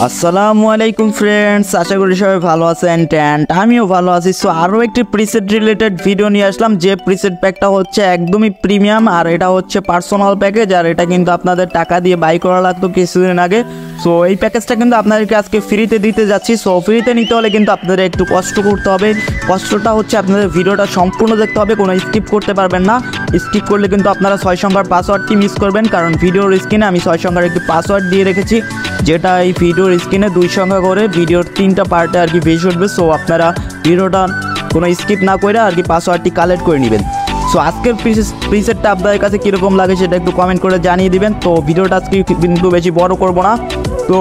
আসসালামু আলাইকুম ফ্রেন্ডস, আশা করি সবাই ভালো আছেন অ্যান্ড আমিও ভালো আছি। সো আরও একটি প্রিসেট রিলেটেড ভিডিও নিয়ে আসলাম, যে প্রিসেট প্যাকটা হচ্ছে একদমই প্রিমিয়াম আর এটা হচ্ছে পার্সোনাল প্যাকেজ, আর এটা কিন্তু আপনাদের টাকা দিয়ে বাই করা লাগতো কিছুদিন আগে। সো এই প্যাকেজটা কিন্তু আপনাদেরকে আজকে ফ্রিতে দিতে যাচ্ছি। সো ফ্রিতে নিতে হলে কিন্তু আপনাদের একটু কষ্ট করতে হবে। কষ্টটা হচ্ছে আপনাদের ভিডিওটা সম্পূর্ণ দেখতে হবে, কোনো স্কিপ করতে পারবেন না। স্কিপ করলে কিন্তু আপনারা 6 সংখ্যার পাসওয়ার্ডটি মিস করবেন, কারণ ভিডিওর স্ক্রিনে আমি 6 সংখ্যার একটি পাসওয়ার্ড দিয়ে রেখেছি, যেটা এই ভিডিওর স্ক্রিনে 2 সংখ্যা করে ভিডিওর 3টা পার্টে আর কি ভেসে উঠবে। সো আপনারা ভিডিওটা কোনো স্কিপ না করে আর কি পাসওয়ার্ডটি কালেক্ট করে নেবেন। সো আজকের প্রিসেটটা আপনাদের কাছে কীরকম লাগে সেটা একটু কমেন্ট করে জানিয়ে দিবেন। তো ভিডিওটা আজকে কিন্তু বেশি বড় করব না, তো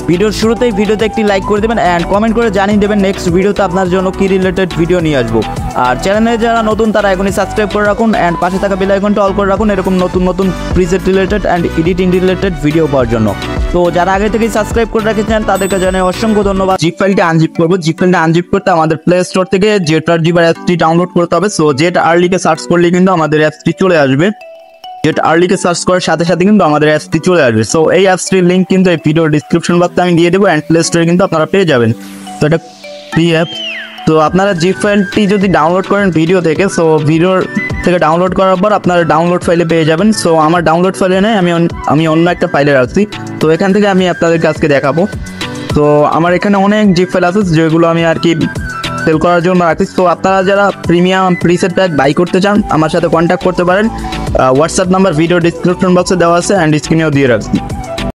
ভিডিওর শুরুতেই ভিডিওতে একটি লাইক করে দেবেন অ্যান্ড কমেন্ট করে জানিয়ে দেবেন নেক্সট ভিডিওতে আপনার জন্য কী রিলেটেড ভিডিও নিয়ে আসবো। আর চ্যানেলে যারা নতুন তারা এখনই সাবস্ক্রাইব করে রাখুন অ্যান্ড পাশে থাকা বেল আইকনটা অল করে রাখুন এরকম নতুন নতুন preset related and editing related video পাওয়ার জন্য। তো যারা আগে থেকেই সাবস্ক্রাইব করে রেখেছেন তাদেরকে জানাই অসংখ্য ধন্যবাদ। জিপ ফাইলটি আনজিপ করবো। জিপ ফাইলটা আনজিপ করতে আমাদের প্লে স্টোর থেকে জেট অ্যাপসটি ডাউনলোড করতে হবে। সো জেট আর্লিকে সার্চ করলে কিন্তু আমাদের অ্যাপসটি চলে আসবে। জেট আর্লিকে সার্চ করার সাথে সাথে কিন্তু আমাদের অ্যাপসটি চলে আসবে। সো এই অ্যাপসটির লিঙ্ক কিন্তু এই ভিডিওর ডিসক্রিপশন বক্সে আমি দিয়ে দেবো অ্যান্ড প্লে স্টোরে কিন্তু আপনারা পেয়ে যাবেন। তো এটা ফ্রি অ্যাপ। তো আপনারা জিপ ফাইলটি যদি ডাউনলোড করেন ভিডিও থেকে, সো ভিডিওর থেকে ডাউনলোড করার পর আপনারা ডাউনলোড ফাইলে পেয়ে যাবেন। সো আমার ডাউনলোড ফাইলে নেই, আমি অন্য একটা ফাইলে রাখছি। তো এখান থেকে আমি আপনাদেরকে আজকে দেখাবো। তো আমার এখানে অনেক জিপ ফাইল আছে যেগুলো আমি আর কি সেল করার জন্য রাখছি। তো আপনারা যারা প্রিমিয়াম প্রিসেট প্যাক বাই করতে চান আমার সাথে কন্ট্যাক্ট করতে পারেন। হোয়াটসঅ্যাপ নাম্বার ভিডিও ডিসক্রিপশন বক্সে দেওয়া আছে অ্যান্ড স্ক্রিনেও দিয়ে রাখছি।